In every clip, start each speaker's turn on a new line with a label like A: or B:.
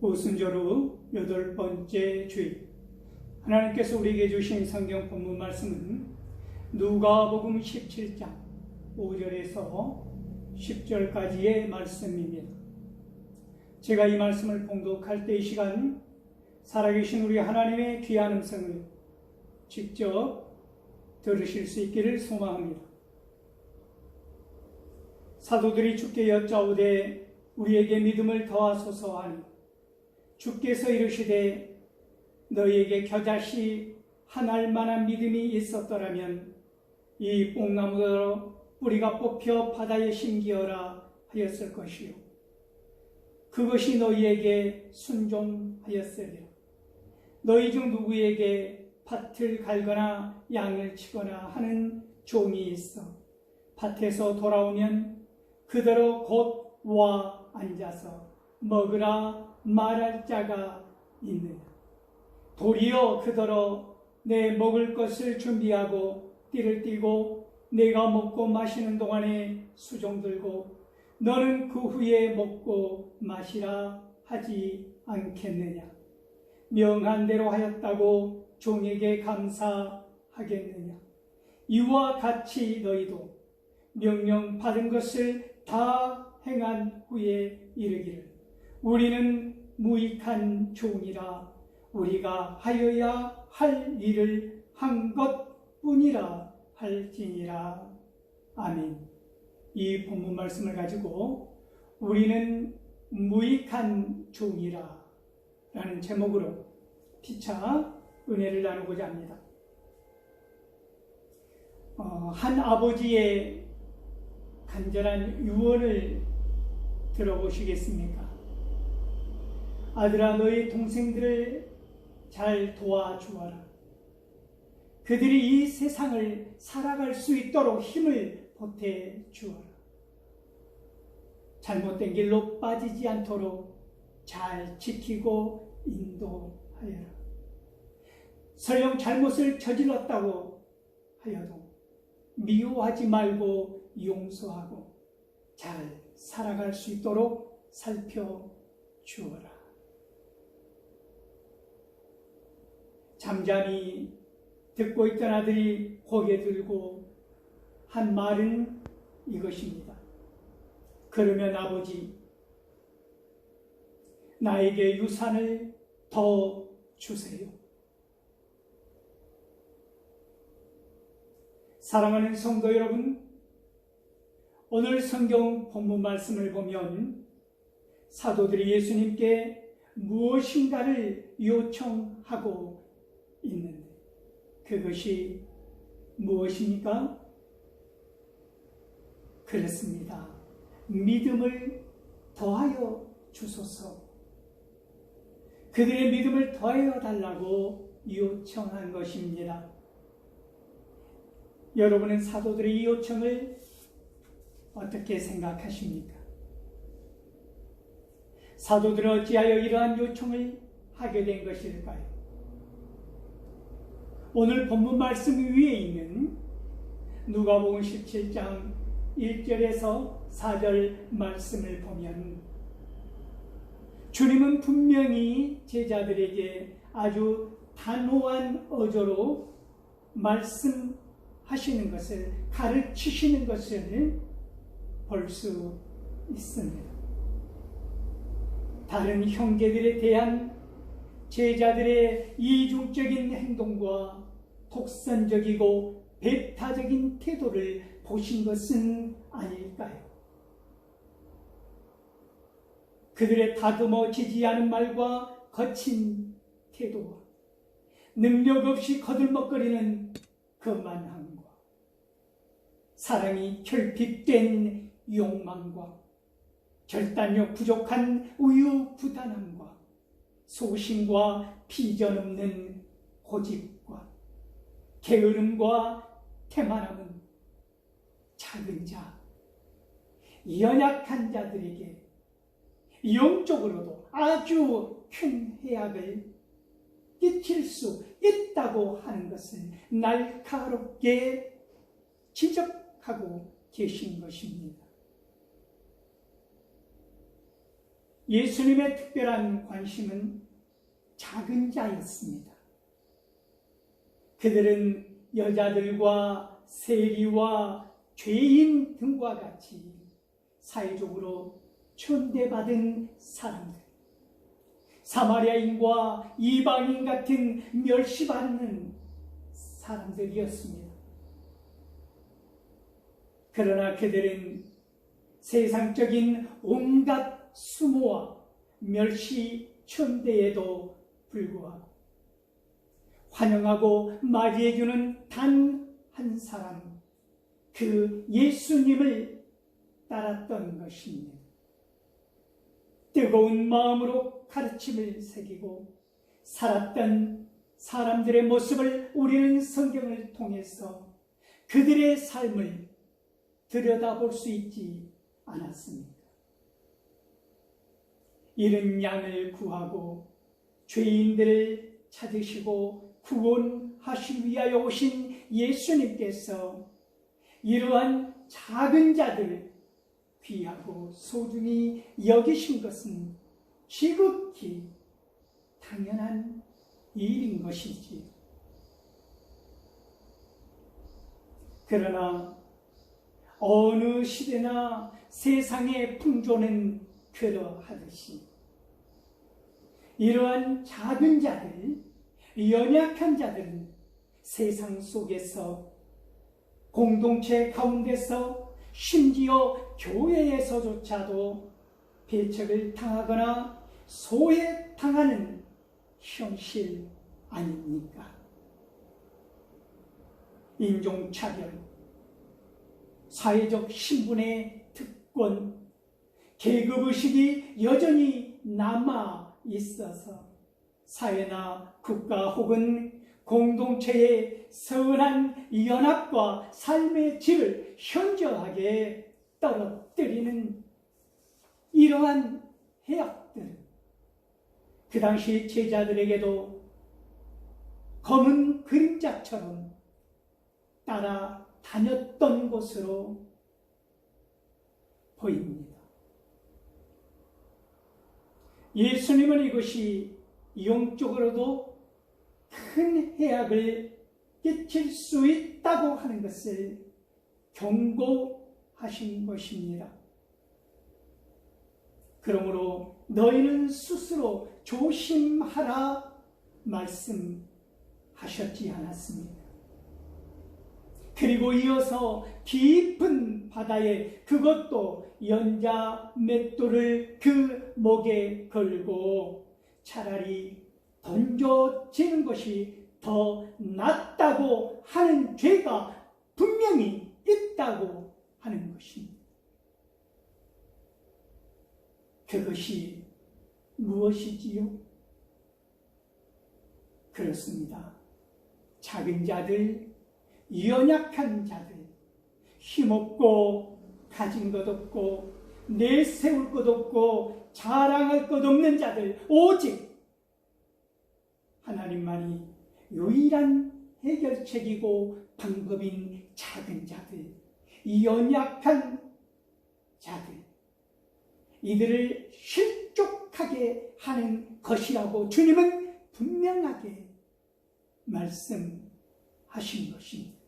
A: 오순절후 8번째 주일, 하나님께서 우리에게 주신 성경 본문 말씀은 누가복음 17장 5절에서 10절까지의 말씀입니다. 제가 이 말씀을 봉독할 때 이 시간 살아계신 우리 하나님의 귀한 음성을 직접 들으실 수 있기를 소망합니다. 사도들이 주께 여짜오되 우리에게 믿음을 더하소서 하니 주께서 이르시되 너희에게 겨자씨 한 알만한 믿음이 있었더라면 이 뽕나무로 뿌리가 뽑혀 바다에 심기어라 하였을 것이요 그것이 너희에게 순종하였으리라. 너희 중 누구에게 밭을 갈거나 양을 치거나 하는 종이 있어 밭에서 돌아오면 그대로 곧 와 앉아서 먹으라 말할 자가 있느냐. 도리어 그대로 내 먹을 것을 준비하고 띠를 띠고 내가 먹고 마시는 동안에 수종 들고 너는 그 후에 먹고 마시라 하지 않겠느냐. 명한 대로 하였다고 종에게 감사하겠느냐. 이와 같이 너희도 명령 받은 것을 다 행한 후에 이르기를 우리는 무익한 종이라 우리가 하여야 할 일을 한 것뿐이라 할지니라. 아멘. 이 본문 말씀을 가지고 우리는 무익한 종이라 라는 제목으로 피차 은혜를 나누고자 합니다. 한 아버지의 간절한 유언을 들어보시겠습니까? 아들아, 너희 동생들을 잘 도와주어라. 그들이 이 세상을 살아갈 수 있도록 힘을 보태주어라. 잘못된 길로 빠지지 않도록 잘 지키고 인도하여라. 설령 잘못을 저질렀다고 하여도 미워하지 말고 용서하고 잘 살아갈 수 있도록 살펴주어라. 잠잠히 듣고 있던 아들이 고개 들고 한 말은 이것입니다. 그러면 아버지, 나에게 유산을 더 주세요. 사랑하는 성도 여러분, 오늘 성경 본문 말씀을 보면 사도들이 예수님께 무엇인가를 요청하고 있는데 그것이 무엇입니까? 그렇습니다. 믿음을 더하여 주소서. 그들의 믿음을 더하여 달라고 요청한 것입니다. 여러분은 사도들의 이 요청을 어떻게 생각하십니까? 사도들은 어찌하여 이러한 요청을 하게 된 것일까요? 오늘 본문 말씀 위에 있는 누가복음 17장 1절에서 4절 말씀을 보면 주님은 분명히 제자들에게 아주 단호한 어조로 말씀하시는 것을, 가르치시는 것을 볼 수 있습니다. 다른 형제들에 대한 제자들의 이중적인 행동과 독선적이고 배타적인 태도를 보신 것은 아닐까요? 그들의 다듬어지지 않은 말과 거친 태도와 능력 없이 거들먹거리는 거만함과 사랑이 결핍된 욕망과 결단력 부족한 우유부단함과 소심과 비전 없는 고집과 게으름과 태만함은 작은 자, 연약한 자들에게 영적으로도 아주 큰 해악을 끼칠 수 있다고 하는 것을 날카롭게 지적하고 계신 것입니다. 예수님의 특별한 관심은 작은 자였습니다. 그들은 여자들과 세리와 죄인 등과 같이 사회적으로 천대받은 사람들, 사마리아인과 이방인 같은 멸시받는 사람들이었습니다. 그러나 그들은 세상적인 온갖 수모와 멸시 천대에도 불구하고 환영하고 맞이해주는 단 한 사람, 그 예수님을 따랐던 것입니다. 뜨거운 마음으로 가르침을 새기고 살았던 사람들의 모습을 우리는 성경을 통해서 그들의 삶을 들여다볼 수 있지 않았습니까? 잃은 양을 구하고 죄인들을 찾으시고 구원하시기 위하여 오신 예수님께서 이러한 작은 자들 귀하고 소중히 여기신 것은 지극히 당연한 일인 것이지. 그러나 어느 시대나 세상의 풍조는 그러하듯이 이러한 작은 자들, 연약한 자들은 세상 속에서, 공동체 가운데서, 심지어 교회에서조차도 배척을 당하거나 소외당하는 현실 아닙니까? 인종차별, 사회적 신분의 특권, 계급의식이 여전히 남아 있어서 사회나 국가 혹은 공동체의 선한 연합과 삶의 질을 현저하게 떨어뜨리는 이러한 해악들, 그 당시 제자들에게도 검은 그림자처럼 따라다녔던 것으로 보입니다. 예수님은 이것이 영적으로도 큰 해악을 끼칠 수 있다고 하는 것을 경고하신 것입니다. 그러므로 너희는 스스로 조심하라 말씀하셨지 않았습니까? 그리고 이어서 깊은 바다에, 그것도 연자 맷돌을 그 목에 걸고 차라리 던져지는 것이 더 낫다고 하는 죄가 분명히 있다고 하는 것입니다. 그것이 무엇이지요? 그렇습니다. 작은 자들, 연약한 자들, 힘없고 가진 것 없고 내세울 것 없고 자랑할 것 없는 자들, 오직 하나님만이 유일한 해결책이고 방법인 작은 자들, 연약한 자들, 이들을 실족하게 하는 것이라고 주님은 분명하게 말씀하신 것입니다.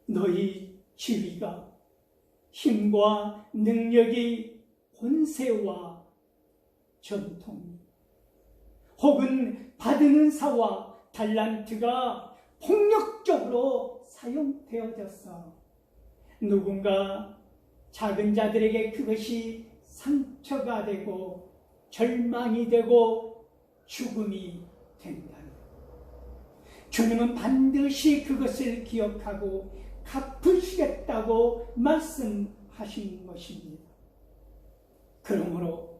A: 너희 지위가, 힘과 능력이 권세와 전통, 혹은 받은 은사와 달란트가 폭력적으로 사용되어져서 누군가 작은 자들에게 그것이 상처가 되고 절망이 되고 죽음이 된다. 주님은 반드시 그것을 기억하고 갚으시겠다고 말씀하신 것입니다. 그러므로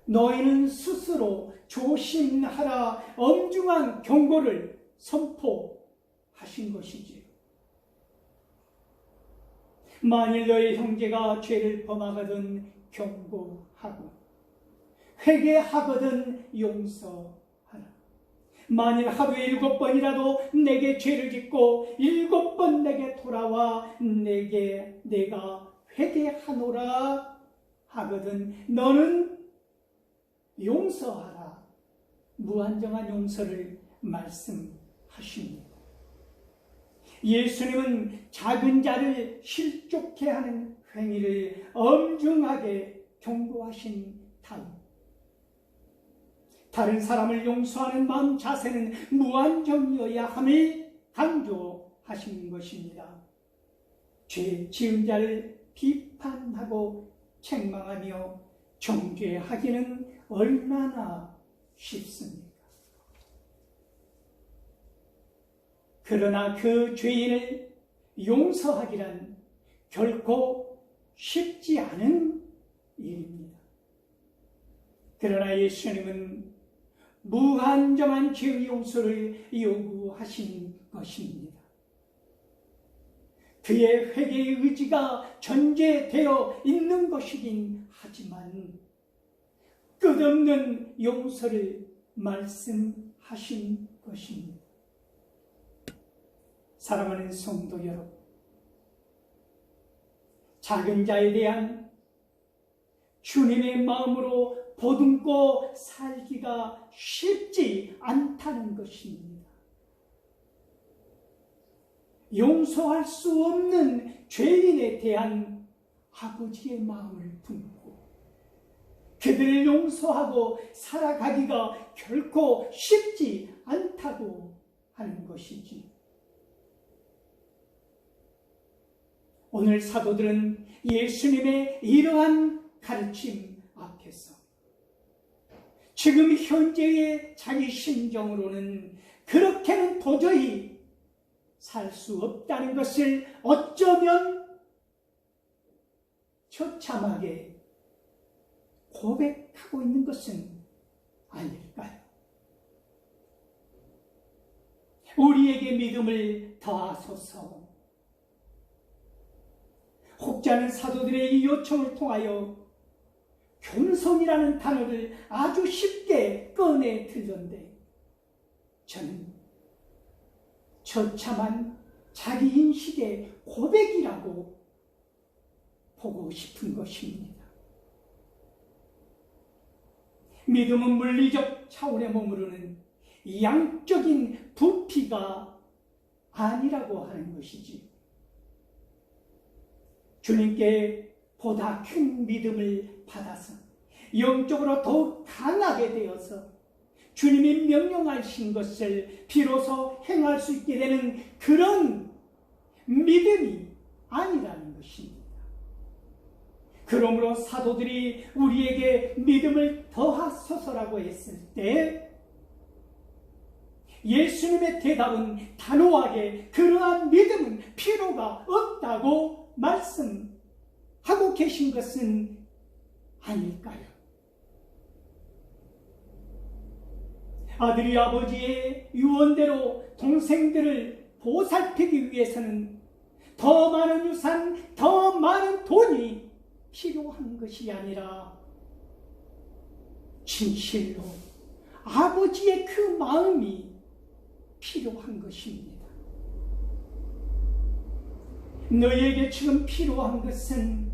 A: 너희는 스스로 조심하라 엄중한 경고를 선포하신 것이지요. 만일 너희 형제가 죄를 범하거든 경고하고 회개하거든 용서하라. 만일 하루에 7번이라도 내게 죄를 짓고 7번 내게 돌아와 내가 회개하노라 하거든 너는 용서하라. 무한정한 용서를 말씀하십니다. 예수님은 작은 자를 실족해 하는 행위를 엄중하게 경고하신 다른 사람을 용서하는 마음 자세는 무한정이어야 함을 강조하신 것입니다. 죄 지은 자를 비판하고 책망하며 정죄하기는 얼마나 쉽습니까? 그러나 그 죄인을 용서하기란 결코 쉽지 않은 일입니다. 그러나 예수님은 무한정한 죄의 용서를 요구하신 것입니다. 그의 회개의 의지가 전제되어 있는 것이긴 하지만 끝없는 용서를 말씀하신 것입니다. 사랑하는 성도 여러분, 작은 자에 대한 주님의 마음으로 보듬고 살기가 쉽지 않다는 것입니다. 용서할 수 없는 죄인에 대한 아버지의 마음을 품고 그들을 용서하고 살아가기가 결코 쉽지 않다고 하는 것이지. 오늘 사도들은 예수님의 이러한 가르침 앞에서 지금 현재의 자기 심정으로는 그렇게는 도저히 살 수 없다는 것을 어쩌면 처참하게 고백하고 있는 것은 아닐까요? 우리에게 믿음을 더하소서. 혹자는 사도들의 이 요청을 통하여 겸손이라는 단어를 아주 쉽게 꺼내 들던데 저는 처참한 자기인식의 고백이라고 보고 싶은 것입니다. 믿음은 물리적 차원에 머무르는 양적인 부피가 아니라고 하는 것이지. 주님께 보다 큰 믿음을 받아서 영적으로 더욱 강하게 되어서 주님이 명령하신 것을 비로소 행할 수 있게 되는 그런 믿음이 아니라는 것입니다. 그러므로 사도들이 우리에게 믿음을 더하소서라고 했을 때 예수님의 대답은 단호하게 그러한 믿음은 필요가 없다고 말씀하고 계신 것은 아닐까요? 아들이 아버지의 유언대로 동생들을 보살피기 위해서는 더 많은 유산, 더 많은 돈이 필요한 것이 아니라 진실로 아버지의 그 마음이 필요한 것입니다. 너희에게 지금 필요한 것은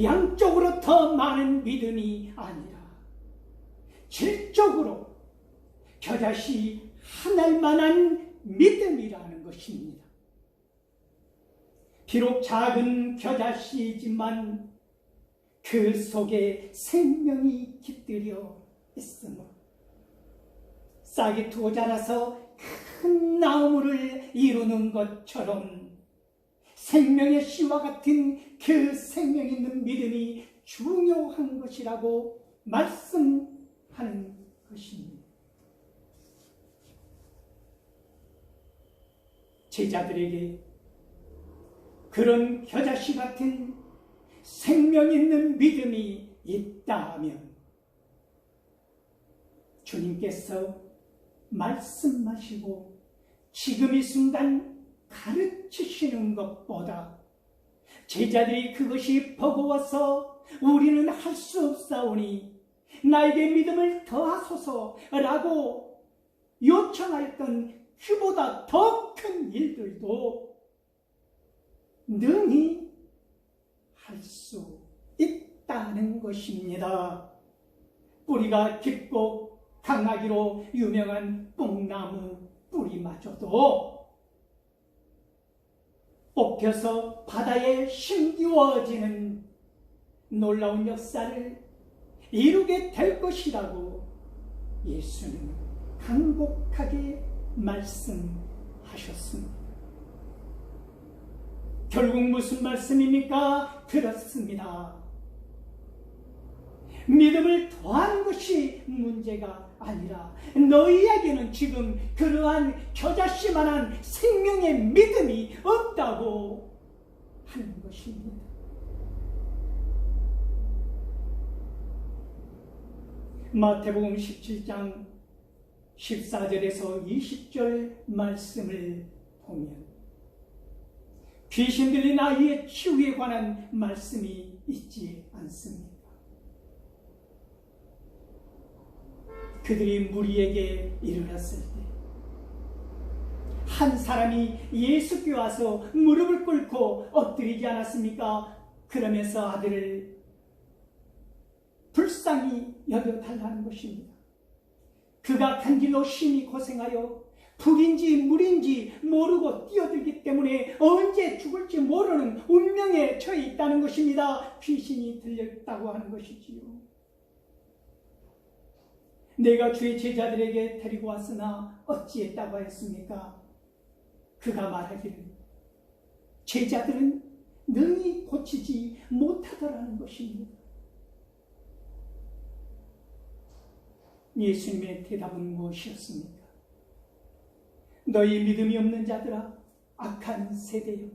A: 양적으로 더 많은 믿음이 아니라 질적으로 겨자씨 하나만한 믿음이라는 것입니다. 비록 작은 겨자씨이지만 그 속에 생명이 깃들여 있으므로 싹이 트고 자라서 큰 나무를 이루는 것처럼 생명의 씨와 같은 그 생명 있는 믿음이 중요한 것이라고 말씀하는 것입니다. 제자들에게 그런 겨자씨 같은 생명 있는 믿음이 있다면 주님께서 말씀하시고 지금 이 순간 가르치시는 것보다 제자들이 그것이 버거워서 우리는 할 수 없사오니 나에게 믿음을 더하소서라고 요청하였던 그보다 더 큰 일들도 능히 수 있다는 것입니다. 뿌리가 깊고 강하기로 유명한 뽕나무 뿌리마저도 뽑혀서 바다에 심기워지는 놀라운 역사를 이루게 될 것이라고 예수는 간곡하게 말씀하셨습니다. 결국 무슨 말씀입니까? 그렇습니다. 믿음을 더하는 것이 문제가 아니라 너희에게는 지금 그러한 겨자씨만한 생명의 믿음이 없다고 하는 것입니다. 마태복음 17장 14절에서 20절 말씀을 보면 귀신 들린 아이의 치유에 관한 말씀이 있지 않습니까? 그들이 무리에게 이르렀을 때 한 사람이 예수께 와서 무릎을 꿇고 엎드리지 않았습니까? 그러면서 아들을 불쌍히 여겨달라는 것입니다. 그가 간 길로 심히 고생하여 불인지 물인지 모르고 뛰어들기 때문에 언제 죽을지 모르는 운명에 처해 있다는 것입니다. 귀신이 들렸다고 하는 것이지요. 내가 주의 제자들에게 데리고 왔으나 어찌했다고 했습니까? 그가 말하기를 제자들은 능히 고치지 못하더라는 것입니다. 예수님의 대답은 무엇이었습니까? 너희 믿음이 없는 자들아, 악한 세대요,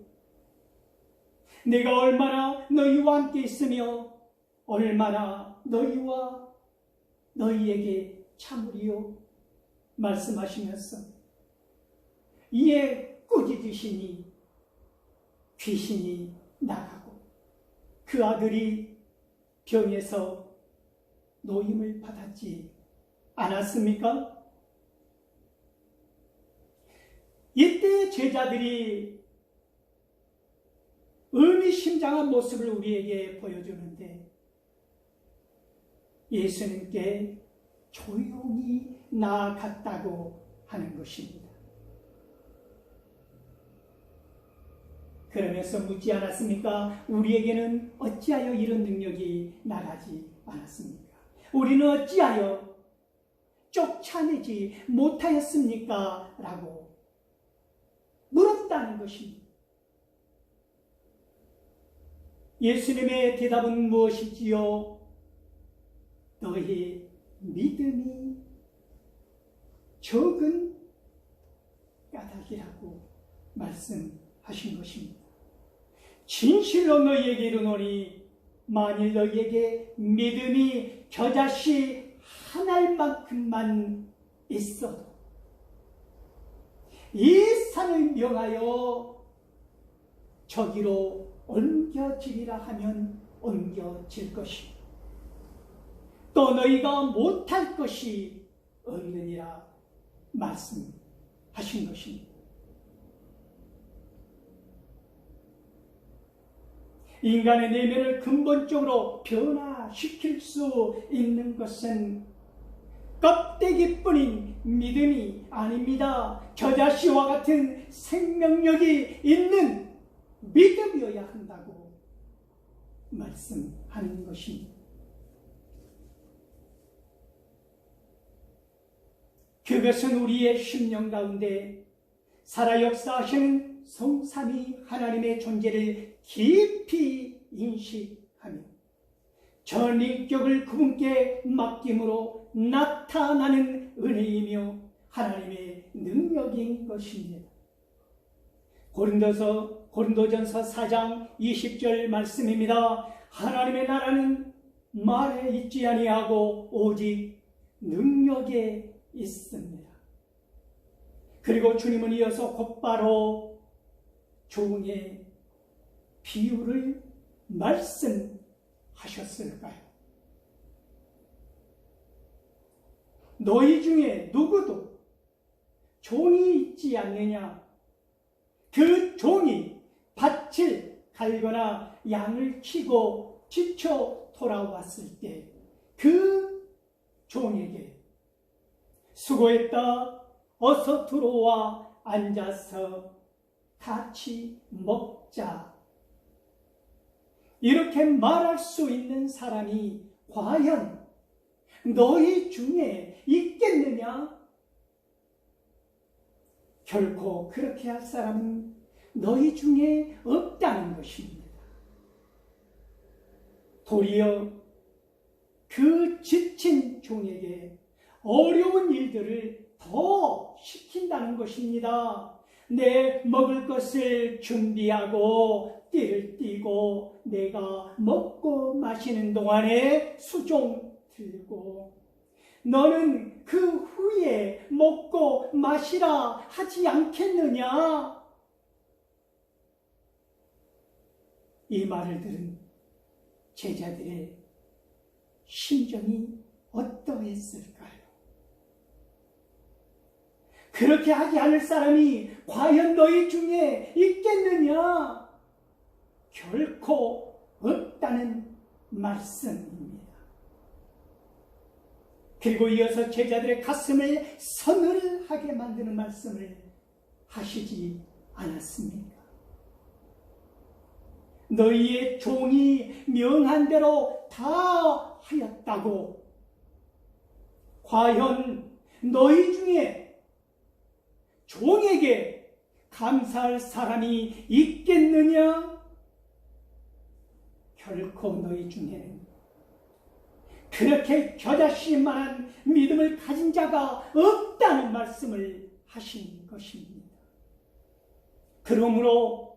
A: 내가 얼마나 너희와 함께 있으며 얼마나 너희와 너희에게 참으리요 말씀하시면서 이에 꾸짖으시니 귀신이 나가고 그 아들이 병에서 노임을 받았지 않았습니까? 이때 제자들이 의미심장한 모습을 우리에게 보여주는데 예수님께 조용히 나아갔다고 하는 것입니다. 그러면서 묻지 않았습니까? 우리에게는 어찌하여 이런 능력이 나가지 않았습니까? 우리는 어찌하여 쫓아내지 못하였습니까? 라고 물었다는 것입니다. 예수님의 대답은 무엇이지요? 너희 믿음이 적은 까닭이라고 말씀하신 것입니다. 진실로 너희에게 이르노니 만일 너희에게 믿음이 겨자씨 한 알만큼만 있어도 이 산을 명하여 저기로 옮겨지리라 하면 옮겨질 것이고 또 너희가 못할 것이 없느니라 말씀하신 것입니다. 인간의 내면을 근본적으로 변화시킬 수 있는 것은 껍데기뿐인 믿음이 아닙니다. 겨자씨와 같은 생명력이 있는 믿음이어야 한다고 말씀하는 것입니다. 그것은 우리의 심령 가운데 살아 역사하시는 성삼위 하나님의 존재를 깊이 인식하며 전인격을 그분께 맡김으로 나타나는 은혜이며 하나님의 능력인 것입니다. 고린도전서 4장 20절 말씀입니다. 하나님의 나라는 말에 있지 아니하고 오직 능력에 있습니다. 그리고 주님은 이어서 곧바로 종의 비유를 말씀하셨을까요? 너희 중에 누구도 종이 있지 않느냐? 그 종이 밭을 갈거나 양을 치고 지쳐 돌아왔을 때 그 종에게 수고했다, 어서 들어와 앉아서 같이 먹자, 이렇게 말할 수 있는 사람이 과연 너희 중에 있겠느냐? 결코 그렇게 할 사람은 너희 중에 없다는 것입니다. 도리어 그 지친 종에게 어려운 일들을 더 시킨다는 것입니다. 내 먹을 것을 준비하고 띠를 띠고 내가 먹고 마시는 동안에 수종 들고 너는 그 후에 먹고 마시라 하지 않겠느냐? 이 말을 들은 제자들의 심정이 어떠했을까요? 그렇게 하지 않을 사람이 과연 너희 중에 있겠느냐? 결코 없다는 말씀입니다. 그리고 이어서 제자들의 가슴을 서늘하게 만드는 말씀을 하시지 않았습니까? 너희의 종이 명한 대로 다 하였다고. 과연 너희 중에 종에게 감사할 사람이 있겠느냐? 결코 너희 중에는 그렇게 겨자씨만한 믿음을 가진 자가 없다는 말씀을 하신 것입니다. 그러므로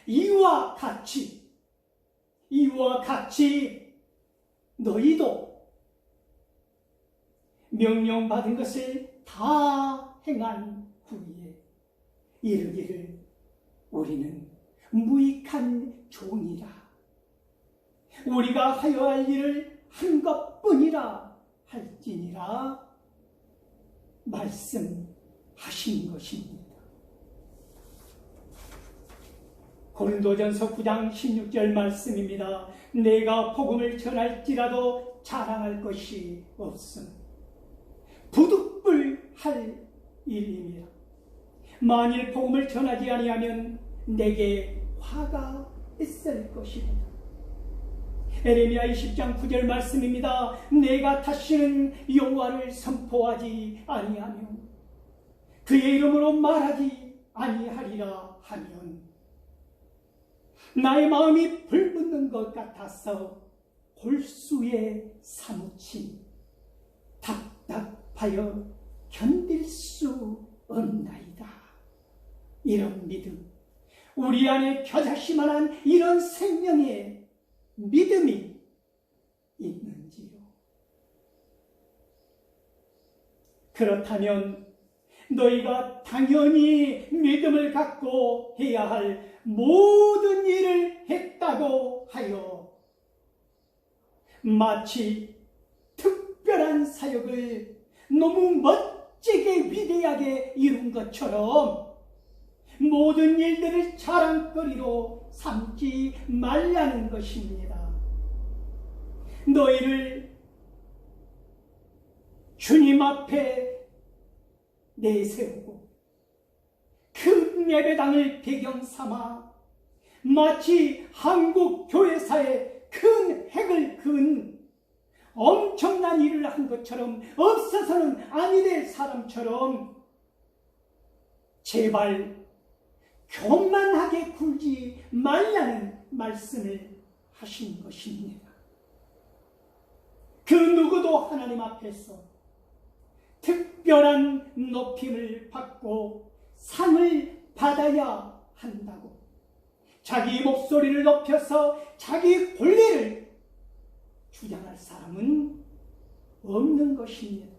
A: 이와 같이 너희도 명령받은 것을 다 행한 후에 이르기를 우리는 무익한 종이라, 우리가 하여야 할 일을 한 것뿐이라 할지니라 말씀하신 것입니다. 고린도전서 9장 16절 말씀입니다. 내가 복음을 전할지라도 자랑할 것이 없음 부득불할 일임이라. 만일 복음을 전하지 아니하면 내게 화가 있을 것입니다. 에레미야 20장 9절 말씀입니다. 내가 다시는 여호와를 선포하지 아니하며 그의 이름으로 말하지 아니하리라 하면 나의 마음이 불붙는 것 같아서 골수에 사무친 답답하여 견딜 수 없나이다. 이런 믿음, 우리 안에 겨자씨만한 이런 생명의 믿음이 있는지요? 그렇다면 너희가 당연히 믿음을 갖고 해야 할 모든 일을 했다고 하여 마치 특별한 사역을 너무 멋지게 위대하게 이룬 것처럼 모든 일들을 자랑거리로 삼지 말라는 것입니다. 너희를 주님 앞에 내세우고 큰 예배당을 배경 삼아 마치 한국 교회사에 큰 획을 그은 엄청난 일을 한 것처럼, 없어서는 아니 될 사람처럼 제발 교만하게 굴지 말라는 말씀을 하신 것입니다. 그 누구도 하나님 앞에서 특별한 높임을 받고 상을 받아야 한다고 자기 목소리를 높여서 자기 권리를 주장할 사람은 없는 것입니다.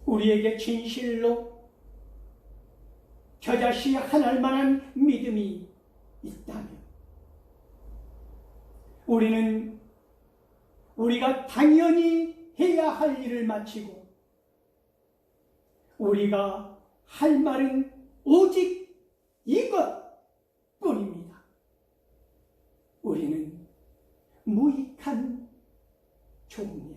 A: 우리에게 진실로 겨자씨 하나만한 믿음이 있다면 우리는 우리가 당연히 해야 할 일을 마치고 우리가 할 말은 오직 이것뿐입니다. 우리는 무익한 종이야.